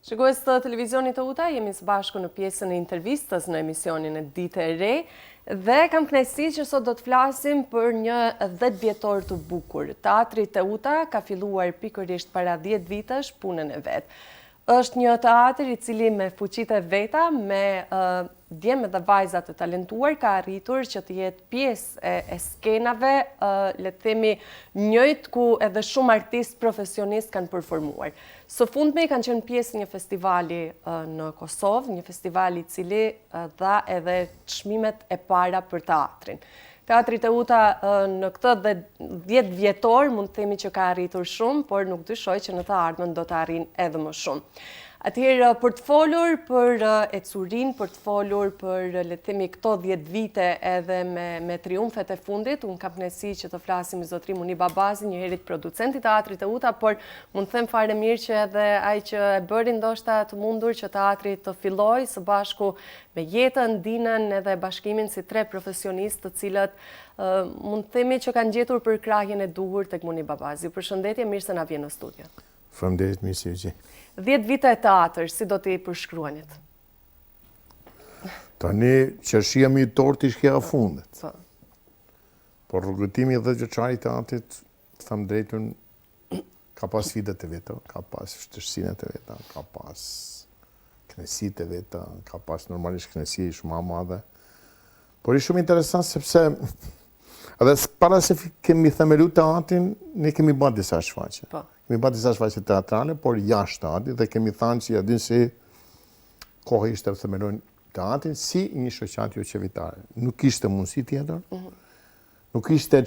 Shikues të televizionit të UTA, jemi së bashku në pjesën e intervistës në emisionin e Ditë e Re dhe kam kënaqësi që sot do të flasim për një 10 vjetor të bukur. Teatri të UTA ka filluar pikërisht para 10 vitesh punën e vet. Është një teatr i cili me fuqitë e veta, me djemë dhe vajza të talentuar ka arritur që të jetë pjesë e skenave, le të themi njëjtë ku edhe shumë artistë profesionist kanë performuar. Së fundmi kanë qenë pjesë një festivali në Kosovë, një festivali i cili dha edhe çmimet e para për teatrin. Teatri të UTA në këtë 10 vjetor mund të themi që ka arritur shumë, por nuk dyshoj që në të ardhmen do të arrijë edhe më shumë. Atëherë, për të folur për ecurin, për të folur për, le të themi, këto 10 vite edhe me triumfet e fundit, unë kam kënaqësi që të flasim me zotrin Muni Babazi, një herët producenti teatrit të UTA, por mund të them fare mirë që edhe ai që e bëri ndoshta të mundur që teatri të fillojë së bashku me Jetën, Dinën edhe bashkimin si 3 profesionistë të cilët mund të themi që kanë gjetur përkrahjen e duhur tek Muni Babazi. Përshëndetje, mirë se na vjen në studio. Faleminderit, mirë se vjen. 10 vite e teatr, si do t'i përshkruanit? Tani, qershia mi torti shkja a fundet. Por rrugëtimi 10 vjeçari i teatrit, të them drejtën, ka pas sfidat e veta, ka pas vështirësinë e veta, ka pas kënaqësitë e veta, ka pas normalisht kënaqësi shumë e madhe. Por është shumë interesant sepse edhe para se kemi themelu teatrin, ne kemi bërë disa shfaqje. Kemi bërë disa shfaqje teatrale, por jashtë teatrit dhe kemi thënë që ja din se kohë ishte të themelojnë teatrin si një shoqati jo qeveritare. Nuk ishte mundësi tjetër. Nuk ishte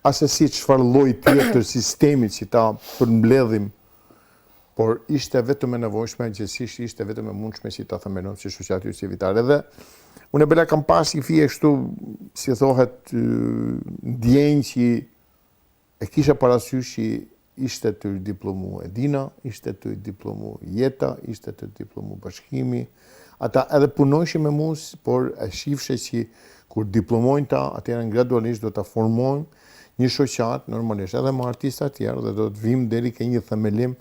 asesi çfarë lloj tjetër sistemi që ta përmbledhim, por ishte vetëm e nevojshme, gjithsesi ishte vetëm e mundshme si ta themelojmë si shoqati jo qeveritare. Dhe unë bela kam pas një fije kështu, si thohet, ndjenjë që e kisha parasysh që ishte të diplomu Edina, ishte të diplomu Jeta, ishte të diplomu Bashkimi. Ata edhe punojshin me mua, por e shifshe që kur diplomojnë ta, atëherë gradualisht do ta formojnë një shoqat, normalisht edhe me artistë të tjerë, dhe do të vim deri ke një themelim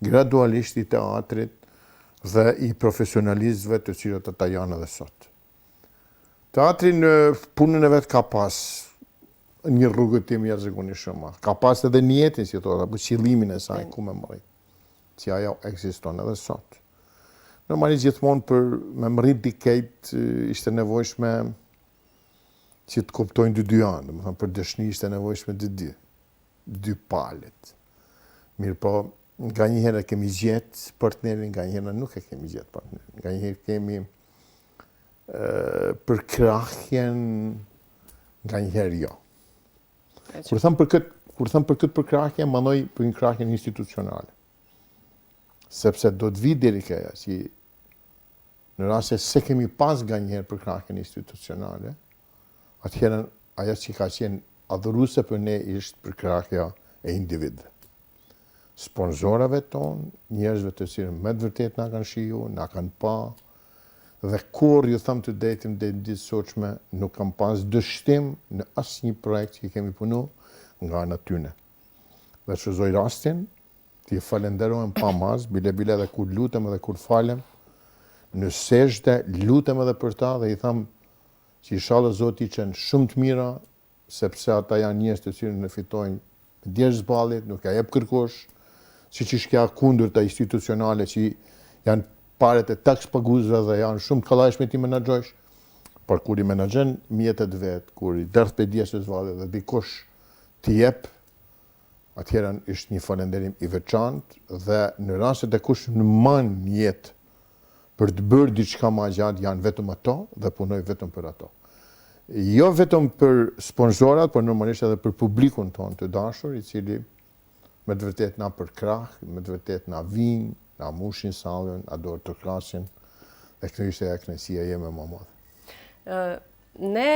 gradualisht i teatrit dhe i profesionalistëve të cilët ata janë edhe sot. Teatri në punën e vet ka pas një rrugëtim jashtëzakonisht shumë. Ka pas edhe një jetin, si thotë, apo qëllimin e saj ku më mërrit. Që ajo ekziston edhe sot. Normalisht gjithmonë për me mërrit dikejt ishte nevojshme që të kuptojnë dy anë, domethënë për dëshni ishte nevojshme dy palët. Mirë po, nga njëherë kemi gjetë partnerin, nga njëherë nuk e kemi gjetë partnerin. Nga njëherë kemi për krahjen, nga njëherë jo. Kur them për këtë përkrahje, mandoj për një krahje institucionale. Sepse do të vi deri këja që në rast se kemi pas nga njëherë përkrahjen institucionale, atëherë ajo që ka qenë adhuruese për ne ishte përkrahja e individëve. Sponsorave tonë, njerëzve të cilët me të vërtet na kanë shiju, na kanë pa, dhe kur ju them të drejtën dhe ditë sotshme nuk kam pas dështim në asnjë projekt që kemi punu nga ana tyne. Dhe shfrytëzoj rastin, t'i falenderojmë pa mas, bile edhe kur lutem edhe kur falem, në sejdë lutem edhe për ta dhe i them që inshallah Zoti i qenë shumë të mira, sepse ata janë njerëz të cilët ne fitojnë djerë zballit, nuk ja jep kërkosh, siç është kjo kundërta institucionale që janë paret e taks paguesve dhe janë shumë të kollajshme ti menaxhosh, por kur i menaxhon mjetet vet, kur i derdh pe diesë zvallit dhe dikush t'i jep, atëherë është një falënderim i veçantë dhe në rastet e kush në man jetë për të bërë diçka më gjatë janë vetëm ato dhe punoj vetëm për ato. Jo vetëm për sponsorat, por normalisht edhe për publikun tonë të dashur, i cili me të vërtet na përkrah, me të vërtet na vinë, na mushin sallën, a dorë të krasin, dhe këtë ishte e kënaqësia jeme më madhe. Ne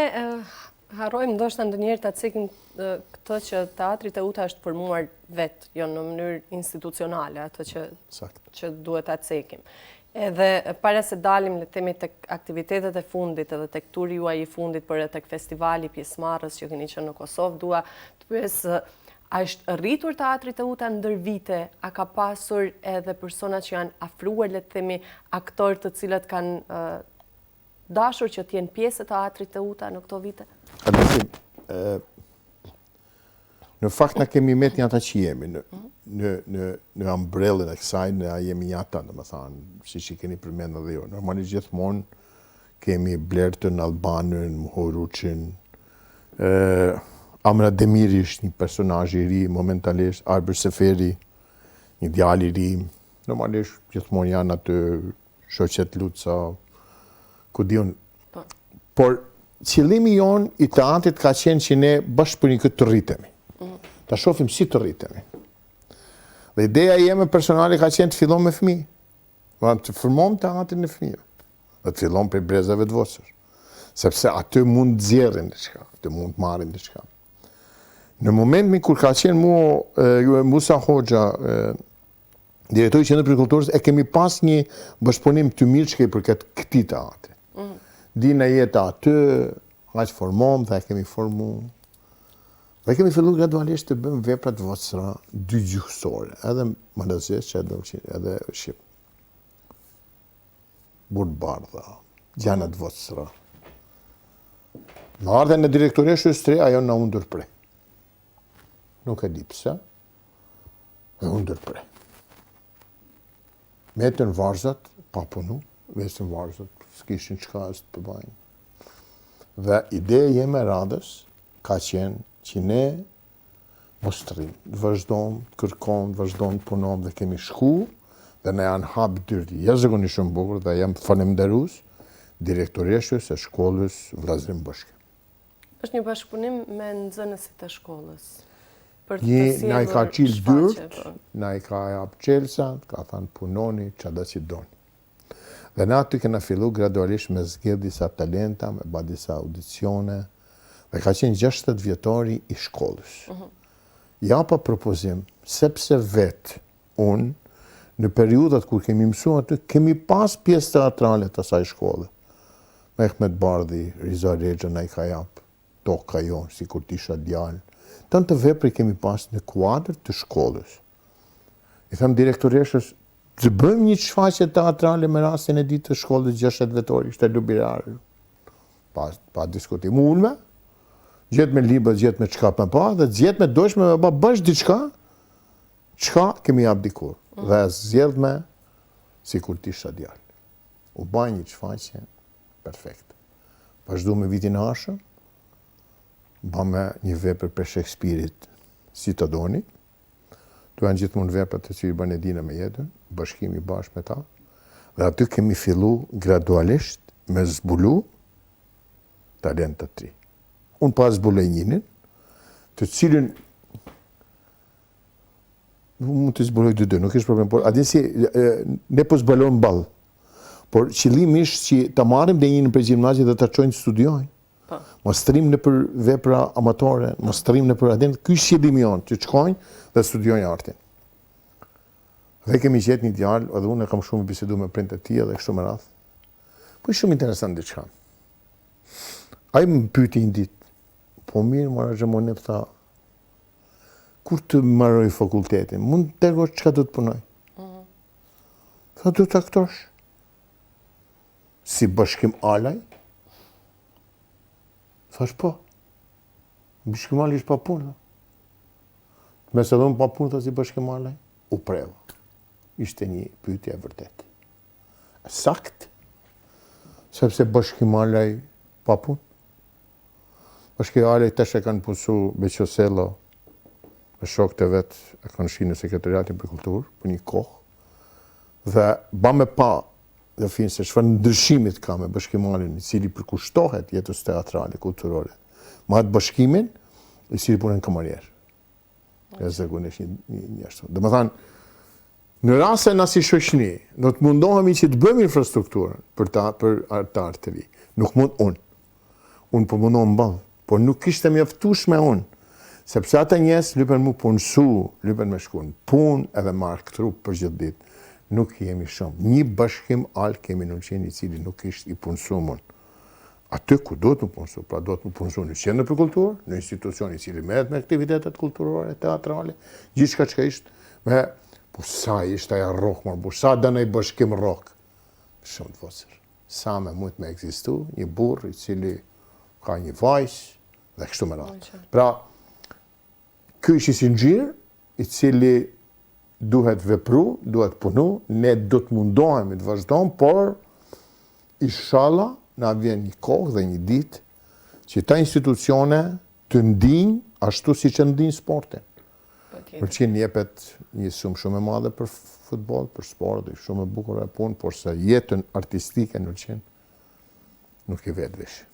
harrojmë ndoshta ndonjëherë ta cekim këtë që teatri të UTA është formuar vetë, jo në mënyrë institucionale, atë që duhet ta cekim. Edhe para se dalim, le të themi, tek aktivitetet e fundit edhe tek turi juaj i fundit, por edhe tek festivali pjesëmarrës që keni qenë në Kosovë, dua të pyes A është rritur teatri Teuta ndër vite? A ka pasur edhe persona që janë afruar, le të themi, aktorë të cilët kanë dashur që t'jenë pjesë e teatrit Teuta në këto vite? Në fakt na kemi met një ata që jemi, në ambrellën e kësaj, në jemi një ata, domethënë, siç i keni përmendur edhe ju. Normalisht gjithmonë kemi Blertën, Albanën, Muhoruçin, Amra Demiri është një personazh i ri momentalisht, Arber Seferi, një djalë i ri. Normalisht gjithmonë janë aty shoqet Luca, ku diun. Por qëllimi jon i teatrit ka qenë që ne bashkë për një këtë të rritemi. Ta shohim si të rritemi. Dhe ideja jeme personale ka qenë të fillon me fëmijë. Të formojmë teatrin e fëmijëve. Dhe të fillon për brezave të voçër. Sepse aty mund të zjerrin diçka, aty mund të marrin diçka. Në momentin kur ka qenë Musa Hoxha, direktori i Qendrës për Kulturës, e kemi pas një bashkëpunim të mirë që për këtij teatri. Dina jeta aty, aq formom, dhe e kemi formu. Dhe kemi filluar gradualisht të bëjmë vepra të voçra dy gjuhësore, edhe malazisht, edhe shqip. Burë bardha, gjana të voçra. Në ardhen e direktoreshës tre, ajo na u ndërprej. Nuk e di pse, dhe u ndërprej. Metën varzat, pa punu, vesën varzat, s'kishin çka as të përbajnë. Dhe ideja jeme radhës ka qenë që ne mos të rrim, të vazhdojmë, të kërkojmë, të vazhdojmë, të punojmë dhe kemi shku, dhe ne janë hapë dyrti jashtëzakonisht shumë bukur dhe jam falenderus direktoreshës e shkollës Vllazërim Bashkë. Është një bashkëpunim me nxënësit e shkollës. Na i ka qilë dyrt, na i ka jap çelësat, ka thënë punoni çada që doni. Dhe na aty kena fillu gradualisht me zgjedh disa talenta, me ba disa audicione, dhe ka qenë 60 vjetori i shkollës. Ja pa propozim, sepse vetë unë, në periudat kur kemi mësuar aty, kemi pas pjesë teatrale të asaj shkolle. Mehmet Bardhi, Riza Rexha na i ka jap, toka jonë, si kur t'isha djalë. Tanë të vepre kemi pas në kuadër të shkollës. I them direktoreshës, të bëjmë një shfaqje teatrale me rastin e ditë të shkollës 60 vjetori, ishte lubirarë. Pa diskutim. Ulme, gjetë me libër, gjetë me çka me pa, dhe gjetë me dojshme me pa bësh diçka, çka kemi jap dikur. Dhe zgjedh me si kur t'isha djalë. U baj një shfaqje perfekt. Vazhdu me vitin e arshëm, ba me një vepër për Shakespeare-it si të doni. Tu janë gjithmonë veprat të që i bën Edina me jetën, bashkimi bashkë me ta. Dhe aty kemi fillu gradualisht me zbulu talent të tri. Unë pa zbuloj njënin, të cilin mund të zbuloj dy, nuk ishtë problem, por adin si ne po zbalojmë ballë. Por qëllimi ishtë që ta marrim dhe njënin për gjimnazit dhe ta çojnë të studiojnë. Mos trim në për vepra amatore, mos trim në për adin, ky është qëllimi jonë, që shkojnë dhe studiojnë artin. Dhe kemi gjetë një djalë, edhe unë e kam shumë bisedu me prindët e tij dhe kështu me radhë. Po është shumë interesant diçka. Ai më pyeti një ditë, po mirë, mora Xhamoni tha, kur të mbaroj fakultetin, mund të tregosh çka do të punoj? Tha, do të aktorsh. Si bashkim alaj? Thash po. Bashkim alaj është pa punë. Me se dhëmë pa punë, tha si bashkim alaj, u preva. Ishte një pyetje e vërtet. Sakt, sepse bashkim alaj pa punë. Bashkim alaj tash e kanë punësu Beqosella, me shokët e vetë e kanë shkinë në sekretariatin për kulturë, për një kohë. Dhe ba me pa, dhe finë se çfarë ndryshimit ka me bashkimalin, i cili përkushtohet jetës teatrale, kulturore. Ma atë bashkimin, i cili punën kamarierë. E zakonisht një ashtu. Dhe më thanë, në rast se na si shoqëni, do të mundohemi që të bëjmë infrastrukturën për artë të ri. Nuk mund unë. Unë po mundohem ballë, por nuk ishte mjaftueshme unë. Sepse ata njerëz lypen mu punësu, lypen me shku në punë edhe marrë trup për gjithë ditë. Nuk jemi shumë. Një bashkim alë kemi në qenë i cili nuk ishte i punësuar. aty ku do të më punësu, pra do të më punësu në qendër për kulturë, në institucion i cili merret me aktivitetet kulturore, teatrale, gjithçka që ishte, me po sa ishte aja rock, po sa dënë i bashkim rock. Shumë të vogël. Sa më mund me ekzistu një burr i cili ka një vajzë dhe kështu me radhë. Pra, ky është si nxirr i cili duhet vepru, duhet punu, ne do të mundohemi të vazhdojmë, por inshallah na vjen një kohë dhe një ditë që ta institucione të ndinjë ashtu si që ndinjë sportin. Për që njepet një sumë shumë e madhe për futbol, për sport, shumë e bukur e punë, por se jetën artistike në qenë nuk i vetë vishë.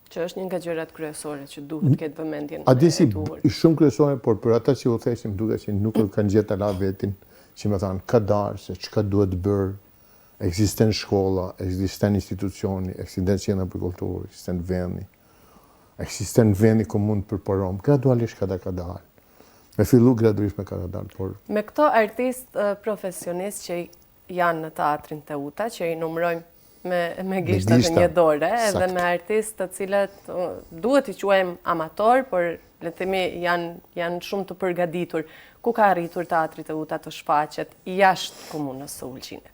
Që është një nga gjërat kryesore që duhet këtë vëmendjen A di si e duhur. i shumë kryesore, por për ata që u thesim duke që nuk kanë gjetë ala vetin, që me thanë ka darë, se çka duhet bërë, eksisten shkolla, eksisten institucioni, eksisten qendra për kulturë, eksisten vendi, eksisten vendi ku mund të përparom, gradualisht ka dalë. Me fillu gradualisht me ka dalë, por... Me këto artistë profesionistë që janë në teatrin Teuta, që i numërojmë me gishtat e një dore, edhe me artistë të cilët duhet i quajmë amator, por le të themi janë shumë të përgatitur. Ku ka arritur teatri Teuta të shfaqet jashtë komunës së Ulqinit?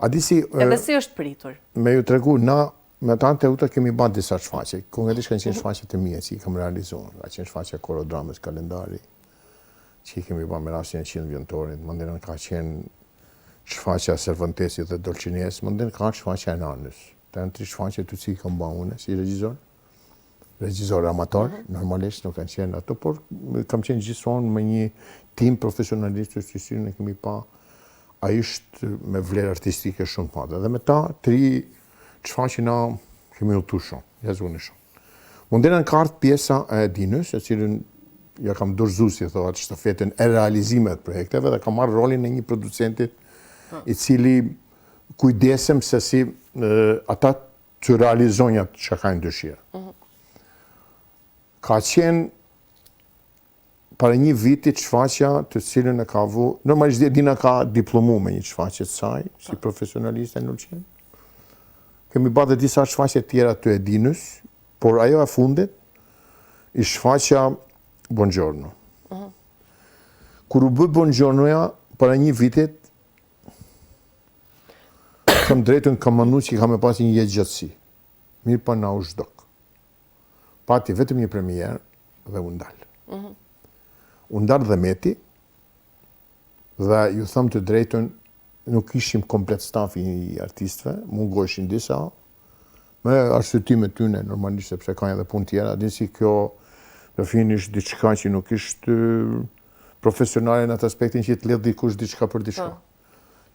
A di si... Edhe si është pritur? Me ju tregu, na me teatrin Teuta kemi bërë disa shfaqje. Konkretisht kanë qenë shfaqje të mia që i kam realizuar. Ka qenë shfaqja Korodramës kalendari, që i kemi bërë me rastin e 100 vjentorit. Mandena ka qenë shfaqja Cervantesit dhe Dolçinies, mandena ka shfaqja e Nanës. Të janë 3 shfaqje të cilë kam bërë unë si regjizor amator, normalisht nuk kanë qenë ato, por kam qenë gjithmonë me një tim profesionalist që si ne kemi pa, a ishte me vlerë artistike shumë të madhe. Dhe me ta 3 shfaqje na kemi udhëtuar shumë, jazuni shumë. Mundena në kartë pjesa e Dinës, e cilën ja kam dorëzuar si thotë shtafetën e realizimit të projekteve dhe kam marrë rolin e një producentit i cili kujdesem se si ata të realizojnë atë që kanë dëshirë. Ka qenë para një viti shfaqja të cilën e ka vu, normalisht Dina ka diplomu me një shfaqje të saj, si profesionaliste në Ulqin. Kemi bërë dhe disa shfaqje tjera të Dinës, por ajo e fundit i shfaqja Buongiorno. Kur u bë Buongiornoja, para një vitit, kam drejtën kam manu që kam e pasi një jetë gjatësi. Mirë pa na u zhdok. Pati vetëm një premierë dhe u ndalë. U ndalë dhe meti, dhe ju thëmë të drejtën, nuk ishim komplet stafi i artistëve, mungojshin disa, me arsyetimet tyne, normalisht, sepse ka edhe punë tjera, din si kjo në fini ishtë diçka që nuk ishtë profesionale në atë aspektin që të lidh dikush diçka për diçka.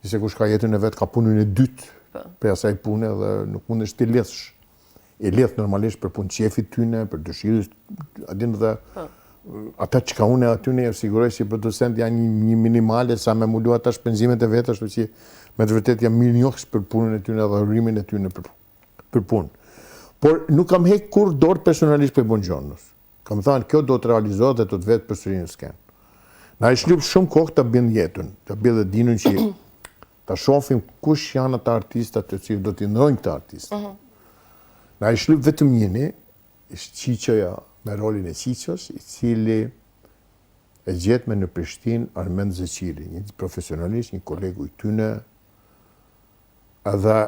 Nëse kush ka jetën e vetë, ka punën e dytë për asaj pune dhe nuk mundesh t'i lidhsh. I lidh normalisht për punë qefit tyne, për dëshirës, adin dhe ata që ka une atyne e siguroj si producent janë një minimale sa me mullu ata shpenzimet e vetë, ashtu që me të vërtet jam mirë njohës për punën e tyne dhe rrimin e tyne për punë. Por nuk kam hek kur dorë personalisht për Buongiornos. Kam thënë, kjo do të realizohet dhe do të vetë për sërinë në skenë. Na i shlyp shumë kohë të bënd jetën, të bënd dhe dinën që ta shofim kush janë ata artistat të cilë do t'i ndrojnë këta artistat. Na i shlyp vetëm njëni, ishtë Qiqoja me rolin e Qiqos, i cili e gjetë me në Prishtinë Armend Zeqiri, një profesionalisht, një kolegu i tyne, edhe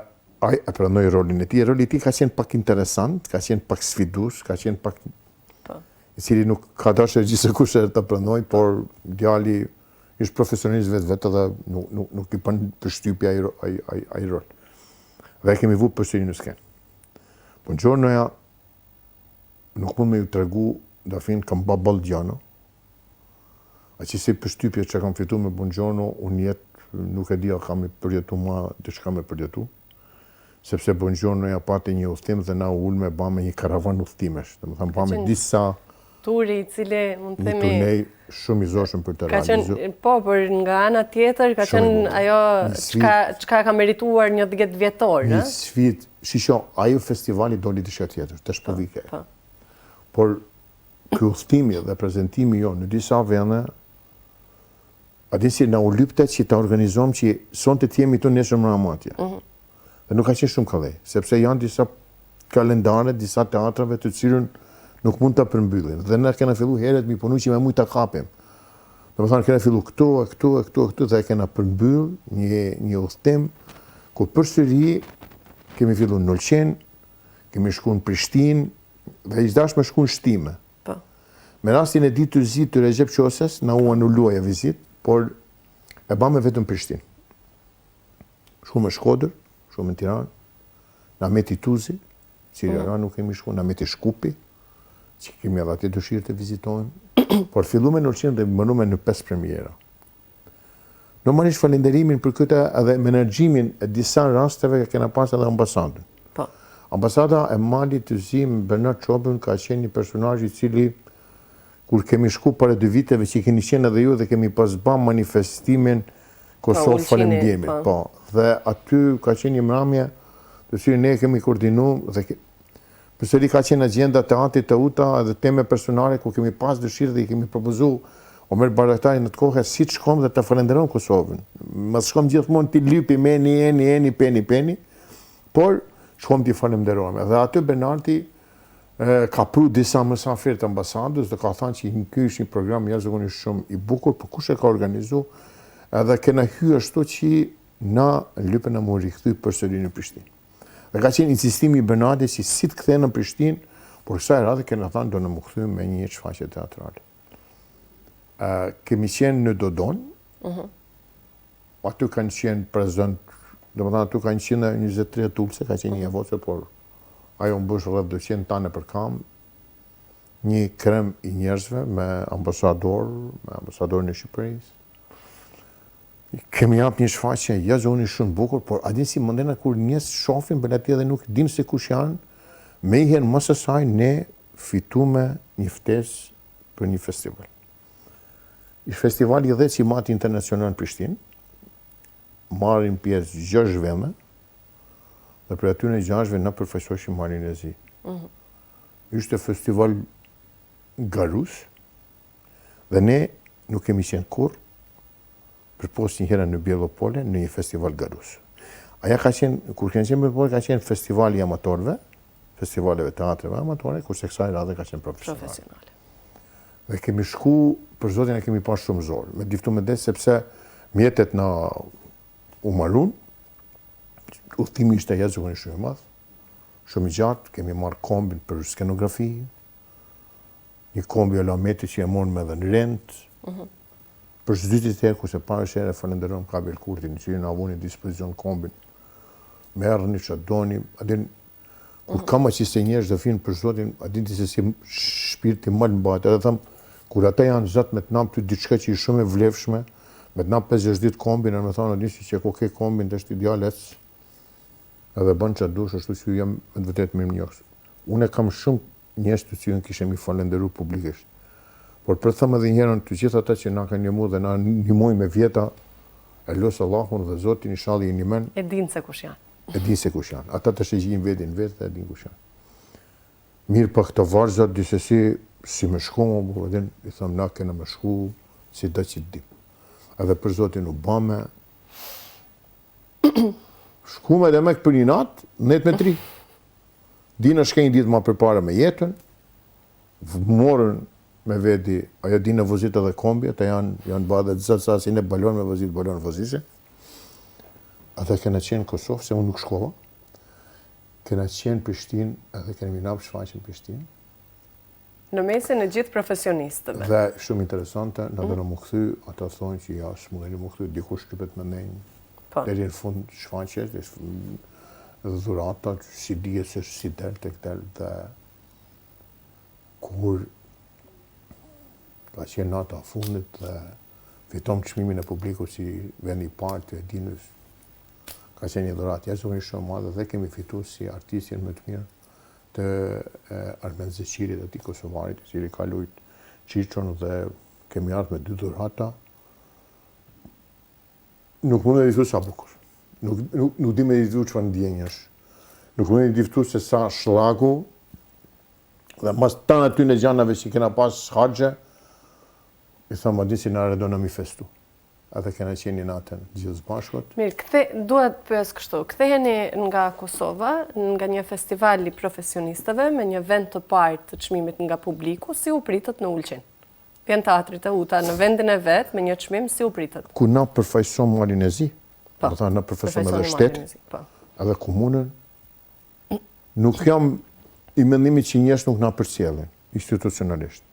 ai e pranoi rolin e tij. Roli i tij ka qenë pak interesant, ka qenë pak sfidues, ka qenë pak i cili nuk ka dashur gjithse kush e ta pranoj, por djali ishte profesionist vetë dhe nuk i bën përshtypje ai rol. Dhe kemi vu përsëri në skenë. Buongiornoja nuk mund me ju tregu dafin kam babal Gjano. A që si përshtypje që kam fitu me Buongiorno, unë jetë nuk e dia kam i përjetu ma diçka me përjetu. Sepse Buongiornoja pati një udhtim dhe na u ul me ba me një karavan udhtimesh. Dhe më thëmë ba me disa turi i cili mund të themi një turnej shumë i zoshëm për të realizuar. Po, për nga ana tjetër ka qenë ajo çka ka merituar një 10 vjetor, një sfidë. Shisho, ajo festivali doli diçka tjetër, tash po vike. Por ky udhtimi dhe prezantimi jo në disa vende, a di si na u lyptet që ta organizojmë që sonte të jemi këtu nesër më atje. Dhe nuk ka qenë shumë kollaj, sepse janë disa kalendare, disa teatrave të cilën nuk mund ta përmbyllin. Dhe ne kena fillu herët mi punu që me mujt ta kapim. Domethënë kena fillu këtu dhe kena përmbyll një udhtim ku përsëri kemi fillu në Olqen, kemi shku në Prishtinë dhe ishte dashur me shku në Shtime. Po. Me rastin e ditës zi të Recep Qoses na u anuluaj vizit, por e bëmë vetëm Prishtinë. Shku me Shkodër, shku me Tiranë, na meti Tuzi, Cirjara nuk kemi shku, na meti Shkupi, që kemi edhe atë dëshirë të vizitojmë, por fillume në Olqen dhe mënume në 5 premiera. Normalisht falenderimin për këtë edhe menaxhimin e disa rasteve kena pas edhe ambasadën. Po. Ambasada e Malit të Zi me Bernard Çobën ka qenë një personazh i cili kur kemi shku para 2 viteve që keni qenë edhe ju dhe kemi pas bë manifestimin Kosovë falëndimit. Po. Dhe aty ka qenë një mramje të cilën ne kemi koordinuar dhe përsëri ka qenë agjenda teatrit të UTA edhe teme personale ku kemi pas dëshirë dhe i kemi propozuar Omer Bayraktari në të kohë si të shkom dhe të falenderojmë Kosovën. Mos shkom gjithmonë ti lypi eni, peni, por shkom ti falenderojmë. Dhe aty Bernardi ka pru disa mysafirë të ambasadës dhe ka thënë që ky është një program jashtëzakonisht shumë i bukur, por kush e ka organizuar? Edhe kena hyrë ashtu që na lypen na mu rikthy përsëri në Prishtinë. Dhe ka qenë insistimi i Bernardit që si të kthehen në Prishtinë, por kësaj radhe kena thënë do në më kthyem me një shfaqje teatrale. Kemi qenë në Dodon, aty kanë qenë prezent, domethënë aty kanë qenë 23 tulse, ka qenë një voce, por ajo mbush rreth 200 tane për kam, një krem i njerëzve me ambasadorin e Shqipërisë. Kemi jap një shfaqje jashtëzakonisht shumë bukur, por a din si mendena kur njerëz shohin për atë dhe nuk dinë se kush janë, me i herë më së saj ne fitume një ftesë për një festival. I festivali dhe Cimati Internacional në Prishtinë, marrin pjesë 6 vende, dhe për aty në 6 na përfaqësoheshin Malin e Zi. Ishte festival garus, dhe ne nuk kemi qenë kurrë përpos një herë në Bjellopole në një festival garus. Aja ka qenë, kur kemi qenë në Bjellopole, ka qenë festivali i amatorëve, festivaleve teatreve amatore, kurse kësaj radhe ka qenë profesionale. Dhe kemi shku, për zotin e kemi pas shumë zorë, me diftu me desë, sepse mjetet na u marrun, udhëtimi ishte jashtëzakonisht shumë i madh, shumë i gjatë, kemi marrë kombin për skenografi, një kombi Alameti që e morën me dhe në rent, për çdo herë kurse para herë falenderojmë Kabel Kurtin, që na vuni në dispozicion kombin. Merrni çfarë doni, adin kur kam qenë njerëz të finë për zotin, adin se si shpirti më mbahet, edhe them kur ata janë zot me të nam ty diçka që është shumë e vlefshme, me të nam 50 ditë kombin, më thonë disi që ku ke kombin të është idealec, edhe bën çfarë dush, ashtu që jam me vërtet mirënjohës. Unë kam shumë njerëz të cilën kishem i falendëruar publikisht. Por për thëmë edhe njërën të gjithë ata që na kanë njëmu dhe na njëmoj me vjeta, e losë Allahun dhe Zotin, inshallah i njëmen. E dinë se kush janë. E dinë se kush janë. Ata të shëgjin vetin vetë dhe e dinë kush janë. Mirë për këto varzat, disesi si me shku, i thëmë na kena me shku, si da që dim. Edhe për Zotin u bame, shku me dhe me për një natë, net me 3. Dina shkenjë ditë ma përpara me jetën, morën me vedi, ajo di në vozit edhe kombi, ata janë badhe të zëtë sasin e balon me vozit, balon vozishe. Ata kena qenë Kosovë, se unë nuk shkova. Kena qenë Prishtinë, edhe kena minap shfaqen Prishtinë. Në mesin e gjithë profesionistëve. Dhe shumë interesante, në dhe në më këthy, ata thonë që ja, s'mudheni më këthy, dikush shtypet me nejnë. Deri në fund shfaqes, dhe dhurata, si dije se si del të këtel, dhe kur ka qenë nata a fundit dhe fitom çmimin e publiku si vendi i parë të Edinës. Ka qenë një dhuratë jashtëzakonisht shumë madhe dhe kemi fituar si artistin më të mirë të Armen Zeqirit, atij kosovarit, i cili ka luajt Çiçon dhe kemi ardhur me 2 dhurata. Nuk mund të di sa bukur. Nuk di me di çfarë ndjenjash. Nuk mund të di se sa shllaku dhe mas tanë aty në gjanave që kena pas harxhe, i thamë, a di si në do në mi festu. edhe kena qenë natën gjithë bashkët. Mirë, duhet pyes kështu. Ktheheni nga Kosova, nga një festival i profesionistëve me një vend të parë të çmimit nga publiku, si u pritët në Ulqin? Vjen teatri Teuta në vendin e vet me një çmim, si u pritët? Ku na përfaqëson Malin e Zi, do të thonë na përfaqëson edhe shtetin, edhe komunën. Nuk jam i mendimit që njerëz nuk na përcjellin institucionalisht.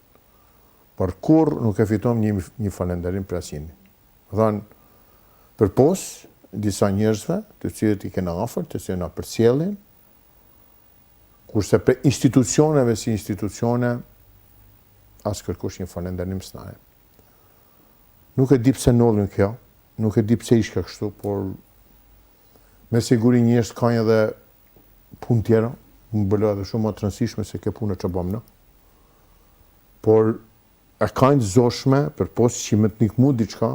Por kur nuk e fitom një falënderim për asnjë. Dhanë përpos disa njerëzve, të cilët i kena afër, të cilët na përcjellin, kurse për institucioneve si institucione as kërkush një falënderim s'na. Nuk e di pse ndodhin kjo, nuk e di pse ishka kështu, por me siguri njerëz kanë edhe punë tjera, më bëllë edhe shumë më të rëndësishme se ke punë që bëmë në. Por e kanë zoshme, për posë që me të nikmu diqka,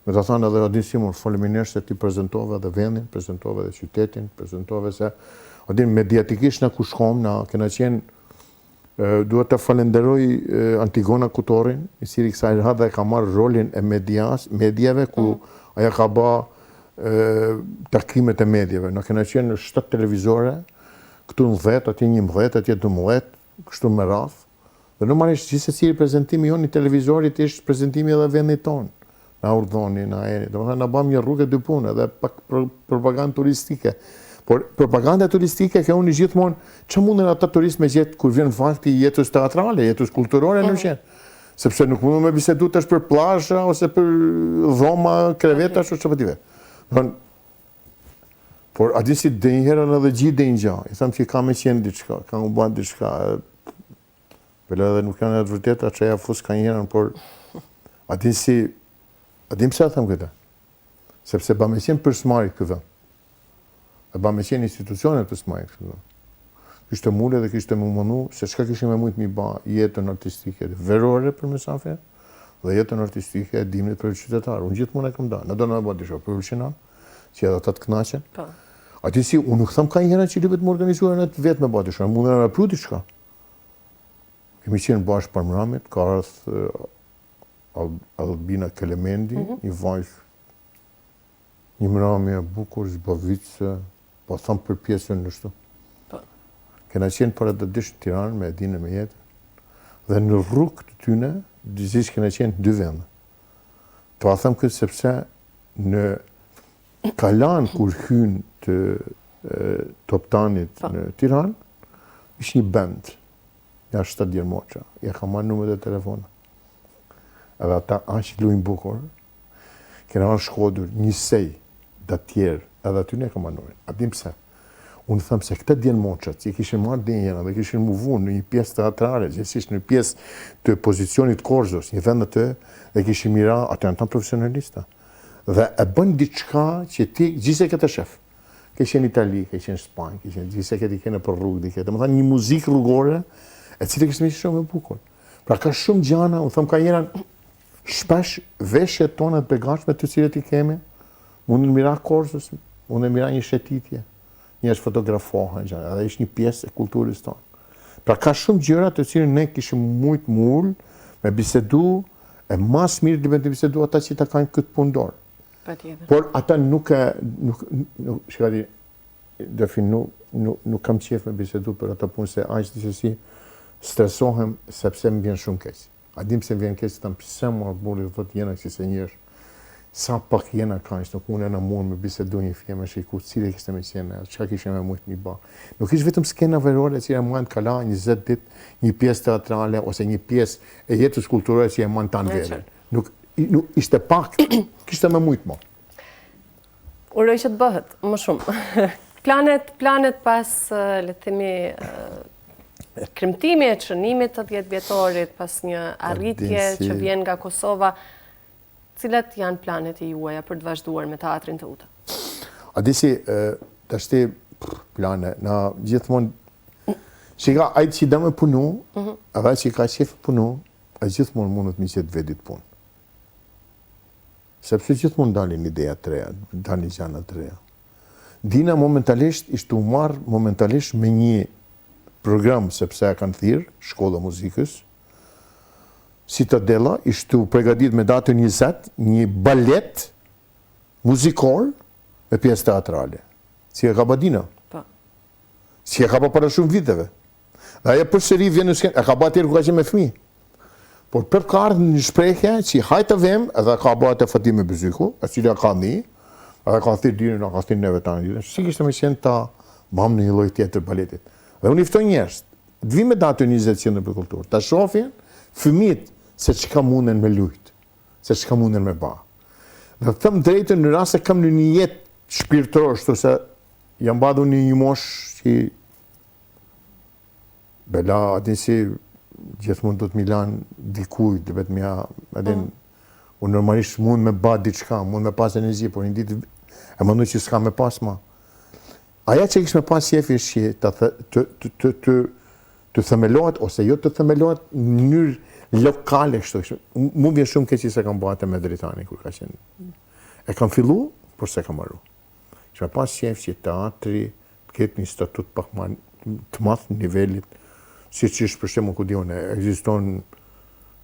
me të thanë edhe Odin Simon, faleminderit se ti prezentove dhe vendin, prezentove dhe qytetin, prezentove se Odin mediatikisht në ku shkom, na kena qenë, duhet të falenderoj Antigona Kutorin, i cili kësaj radhe ka marrë rolin e medjeve, ku aja ka ba takimet e medjeve. Na kena qenë në 7 televizore, këtu në 10, atje 11, atje 12, kështu me radhë. Dhe normalisht gjithsesi prezantimi jonë i televizorit ishte prezantimi edhe vendit tonë. Na urdhoni, na eri. Domethënë na bëm një rrugë 2 punë edhe pak propagandë turistike. Por propaganda turistike ka unë gjithmonë, ç'a mundën ata turistë me gjetë kur vjen fakti i jetës teatrale, jetës kulturore në qenë. Sepse nuk mundon me bisedu tash për plazha ose për dhoma, kreveta, ashtu çfarë dive. Domethënë por a di si dhe njëherën edhe gjithë dhe një gja. I thamë që ka me qenë diçka, ka më bënë diçka. Për edhe nuk janë e të vërteta që ja fusë ka njëherën, por a di pse a thamë këta? Sepse ba me qenë për smarit këtë. E ba me qenë institucionet për smarit këtë. Kishte mule dhe kishte më mënu se çka kishte me mujtë mi ba jetën artistike verore për Mysafir dhe jetën artistike e dimnit për qytetarë. Unë gjithmonë e kam da. Në do në e ba disho për Ulqinan, që edhe ata të knaqen. Ati si, unë nuk thëmë ka njëra që lipet më organizuar në të vetë me bati shumë, mundën e rapru diçka. Kemi qenë bashkë Parmramit, ka ardhë Albina Kelemendi, një vajzë, një mramje bukur, zbavice, po thëmë për pjesën në shtu. Kena qenë për edhe dishë në Tiranë, me Edinë me jetë, dhe në rrugë të tyne, dizisht kena qenë 2 vende. Po a thëmë këtë sepse në Kalan kur hynë të Toptanit në Tiranë, ishtë një bend, ja 7 djermoqa, ja ka marrë numët e telefona. Edhe ata ashtë lujnë bukur, kena marrë shkodur njësej dhe tjerë, edhe aty ne ka marrë numët. A dim pse? Unë thëmë se këta djermoqat, që i kishin marrë dhenjena dhe kishin muvu në një pjesë teatrale, gjithësisht në një pjesë të pozicionit Korçës, një vend të dhe kishin mira, atë janë tanë profesionalista. Dhe e bën diçka që ti gjithse këtë shef. Ke qenë Itali, ke qenë Spanjë, gjithse këtë i kene për rrugë, domethënë një muzikë rrugore, e cilë kështë me shumë e bukur. Pra ka shumë gjana, unë thëmë ka jeran shpesh veshjet tonët begashme të cilët i kemi, unë në mira Korçës, unë në mira një shetitje, një është fotografohen, edhe ishtë një pjesë e kulturës tonë. Pra ka shumë gjëra të cilën ne kishim mujtë mull me bisedu, e mas mirë të me bisedu ata që ta kanë këtë punë dorë. Por ata nuk kam qef me bisedu për ata punë se aqë dishësi stresohem sepse më vjen shumë keq. A dim se më vjen keq se tam pse më buri dhe të jena kësi se njërë sa pak jena kaq, nuk unë e në mund me bisedu një fje me shiku cilë kishte me qene, çka kishe me mujtë mi ba. Nuk ishte vetëm skena verore që e mund kala 20 dit, një pjesë teatrale ose një pjesë e jetës kulturore që e mund të anverën. Nuk ishte pak, kishte me mujtë mo. Uroj që të bëhet, më shumë. Planet pas, le të themi, kremtimi e çënimit të 10 vjetorit, pas një arritje që vjen nga Kosova, cilat janë planet e juaja për të vazhduar me teatrin Teuta? A di si, të ashti plane, na gjithmonë, që ka ajtë që da me punu, edhe që ka qef punu, a gjithmonë mundet mi qëtë vedit punë. Sepse gjithmonë dalin ideja të reja, dalin gjana të reja. Dina momentalisht ishte u marrë momentalisht me një program, sepse e kanë thirë, Shkolla Muzikës, Citadella ishte u përgatit me datën 20 një balet muzikor me pjesë teatrale. Si e ka Badina. Si e ka pa para shumë viteve. Dhe ajo përsëri vjen në skenë, e ka ba tjerë ku ka qenë me fëmijë. Por për ka ardhur një shprehje që hajtë vëm, edhe ka ba te Fatime Byzyku, e cila ka një, edhe ka thirrë dini, na ka thirrë neve tani. Si kishte më qenë ta bam në një lloj tjetër baletit. Dhe unë i ftoj njerëz, të vi me datën 20 qendër për kulturë, ta shohin fëmijët se çka munden me lujt, se çka munden me ba. Dhe them drejtën në rast se kam në një jetë shpirtërore, kështu se jam badhur në një moshë që bela atin si gjithmonë do të milan dikuj, dhe vetëm ja, atin, unë normalisht mund me ba diçka, mund me pas energji, por një ditë e mëndu që s'ka me pas ma. Aja që ish me pas jefi është që të themelohet, ose jo të themelohet në mënyrë lokale, kështu. Mu vjen shumë keq që se kam bate me Dritani, kur ka qenë. E kam fillu, por se kam marru. Që me pas jef që teatri ketë një statut pak ma të math nivelit, si që është për shemë ku dione, ekziston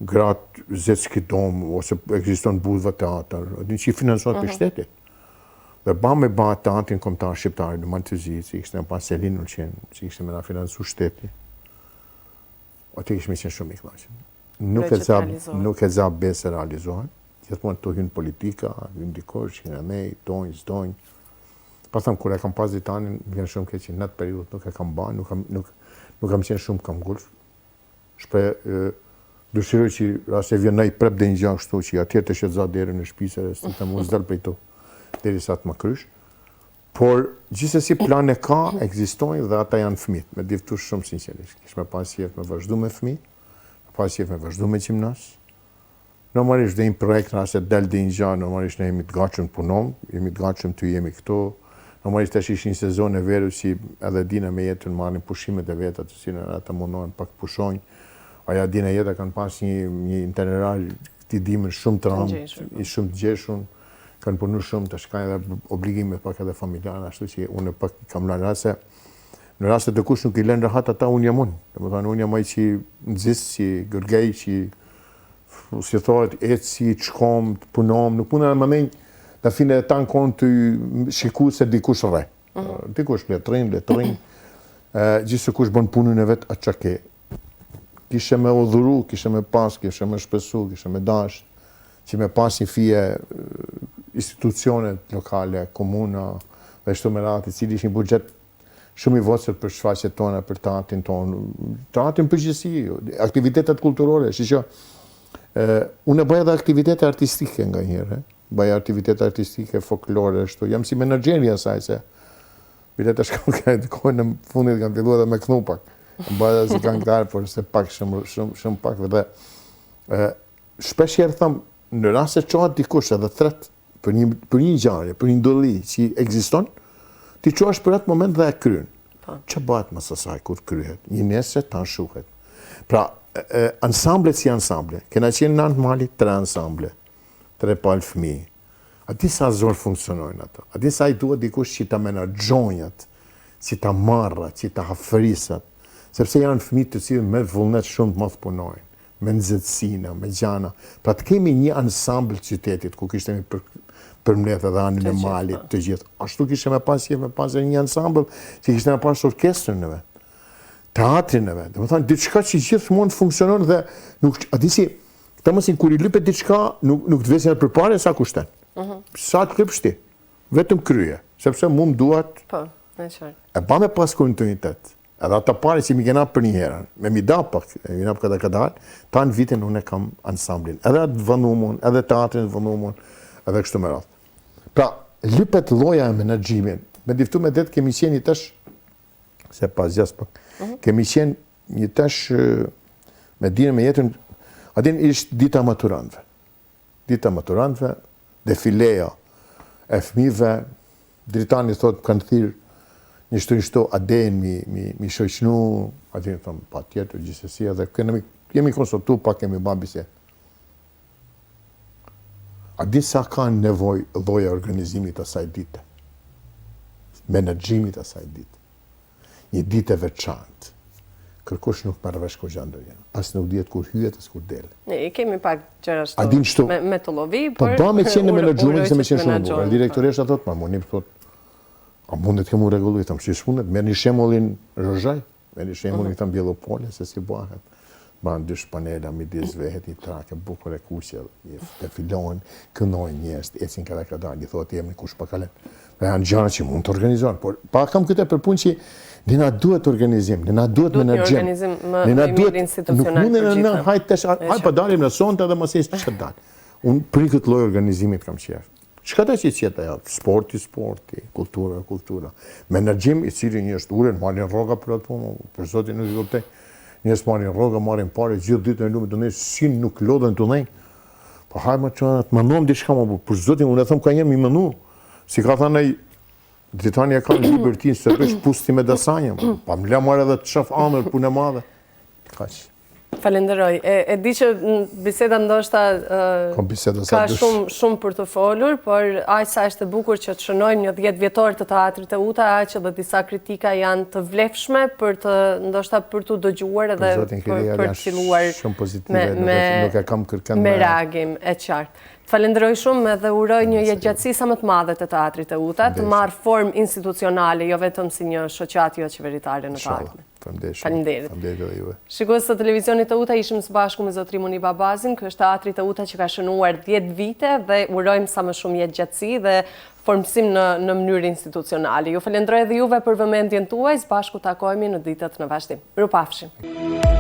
gratë Zetski Dom, ose ekziston Budva Teatr, që i finansuat për shtetit. Dhe ba me ba teatrin kombëtar shqiptar në Maltëzi, që ishte në pas Selin Ulqen, që ishte me na finansu shteti. O të ishme qenë shumë i knaqen. Nuk e za besë realizohen. Gjithmonë të hynë politika, hynë dikosh, hynë nej, tonjë, zdonjë. Pa thëmë, kur e kam pas Dritanin, më vjen shumë keq që në atë periudhë nuk e kam ba, nuk kam qenë shumë kam gulf. Dëshiroj që rase vjen nej prep dhe një gjak shtu, që atjer të shqetza deri në shpisër, së të mos dal prej to, deri sa të më krysh. Por, gjithsesi plane ka, ekzistojnë dhe ata janë fëmijët, me diftu shumë sinqerisht. Kish me pas jetë me vazhdu me fëmijë, me pas jetë me vazhdu me gjimnas. Normalisht dhe një projekt rase del dhe një gjë, normalisht ne jemi të gatshëm punom, jemi të gatshëm të jemi këto. Normalisht tash ishin një sezon e verë si edhe dina me jetën marrin pushimet e veta të cilën ata mundohen pak pushojnë. Aja dina jeta kanë pas një itinerar këtij dimën shumë të rëndë, i shumë të gjeshun, kanë punu shumë, tash kanë edhe obligime pak edhe familjare, ashtu që unë pak kam lënë rase. Në raste të kush nuk i lën rahat ata unë jam unë. Domethënë unë jam ai që nxis, që gërgej, që si thohet, eci, çkom, punom, nuk mund të më në fine e tanë konë të shiku se dikush rre. Dikush letrin, gjithë se kush bën punën e vetë atë që ke. Kishe me udhuru, kishe me pas, kishe me shpesu, kishe me dash, që me pas një fije institucionet lokale, komuna, dhe shtu me rati, cili ishin budget shumë i vocër për shfaqet tona, për teatrin tonë, teatrin përgjithësi, aktivitetet kulturore, që unë bëja dhe aktivitete artistike nga njëre, bëja aktivitete artistike, folklore, shtu, jam si menaxheri asaj se bilet e shkam këtë kohë në fundit kam filluar edhe me knu pak. Bëja si këngëtar, por se pak, shumë pak, dhe shpesh herë thëmë, në rast se qohat dikush edhe thret për një ngjarje, për një ndolli që ekziston, ti qohesh për atë moment dhe e kryen. Që bëhet më sasaj kur kryhet? Një nesër ta shuhet. Pra, ansamblet si ansamble. Kena qenë në Antë Malit 3 ansamble, 3 palë fëmijë. A di sa zorë funksionojnë ato? A di sa i duhet dikush që ta menaxhonjat, që ta marrat, që ta hafrisat, sepse janë fëmijë të cilët me vullnet shumë të madh punojnë, me nxehtësina, me gjana. Pra të kemi një ansambl qytetit ku kishtemi përmbledh edhe anin e malit të gjithë. Ashtu kishte me pas një ansambl që kishte me pas orkestrën e vet, teatrin e vet. Domethënë diçka që gjithmonë funksionon dhe nuk a di si Thomasin kur i lypet diçka nuk të vjen përpara sa kushton. Sa të lypsh ti, vetëm krye, sepse mua më duhet. Po, më qartë. E ba me pas kontinuitet. Edhe ata pare që mi kena për një herën, me mi da pak, mi na për këtë ta në vitin unë e kam ansamblin. Edhe atë vënumon, edhe teatrin vënumon, edhe kështu me radhë. Pra, lypet loja e menaxhimit. Me diftu me det kemi qenë një tash, se pas gjas pak, kemi qenë një tash me dinë me jetën, adin ishtë dita maturantëve. Dita maturantëve, defileja e fëmijëve, Dritani thotë kanë thirë një shtu adejnë mi shoqnu, adin thëmë pa tjetër, gjithsesi, edhe kemi konsultu, pak kemi ba bisedë. A di sa ka nevoj lloja organizimit asaj dite, menaxhimit asaj dite, një dite veçantë, kërkush nuk merr vesh ku gjë ndonjë. as nuk dihet kur hyet, as kur del. I kemi pak gjëra A din ashtu çto? me të llovi, Po ba me qenë me menaxhumin se me qenë shumë menaxhon, bukur. Direktoresha thot, ma mundi thot, a mundet të kemu rregulluar, tham si shpundet, merrni shembullin Rozhaj, merrni shembullin tham Bjellopole se si bëhet. Ban dy panela midis vehet një trakë bukur e kuqe, të filojnë, këndojnë njerëz, ecin kadal, i thotë jemi kush pa kalen. Janë gjëra që mund të organizohen, por pa kam këtë për punë që ne na duhet organizim, ne na duhet menaxhim. Ne na duhet institucional. Nuk mundem ne hajt tash, haj pa dalim në sonte dhe mos e ç'të dal. Un për këtë lloj organizimi kam qejf. Çka do të thotë ajo? Sporti, kultura. Menaxhim i cili një është urën, marrin rroga për atë punë, për zotin nuk e kuptoj. Njerëz marrin rroga, marrin parë gjithë ditën e lumit, donë si nuk lodhen tunaj. Po hajmë çfarë të mënojmë diçka më për zotin, unë them ka jemi mënu. Si ka thënë ai Dritania ka libertin se bësh pusti me dasanje, pa më la marrë edhe të shoh ëndër punë e madhe. Kaq. Falenderoj. E di që biseda ndoshta ka shumë për të folur, por aq sa është e bukur që të shënojmë një 10 vjetor të teatrit e UTA, aq edhe disa kritika janë të vlefshme për të ndoshta për të dëgjuar edhe për të filluar shumë pozitive, nuk e kam kërkën me reagim e qartë. Falenderoj shumë dhe uroj një jetëgjatësi sa më të madhe të teatrit e UTA, të marrë formë institucionale, jo vetëm si një shoqat jo qeveritare në të ardhmen. Faleminderit. Shikues të televizionit të UTA, ishim së bashku me zotrin Muni Babazin, ky është teatri i UTA që ka shënuar 10 vite dhe urojmë sa më shumë jetëgjatësi dhe formësim në mënyrë institucionale. Ju falenderoj edhe juve për vëmendjen tuaj, së bashku takohemi në ditët në vazhdim. Mirupafshim.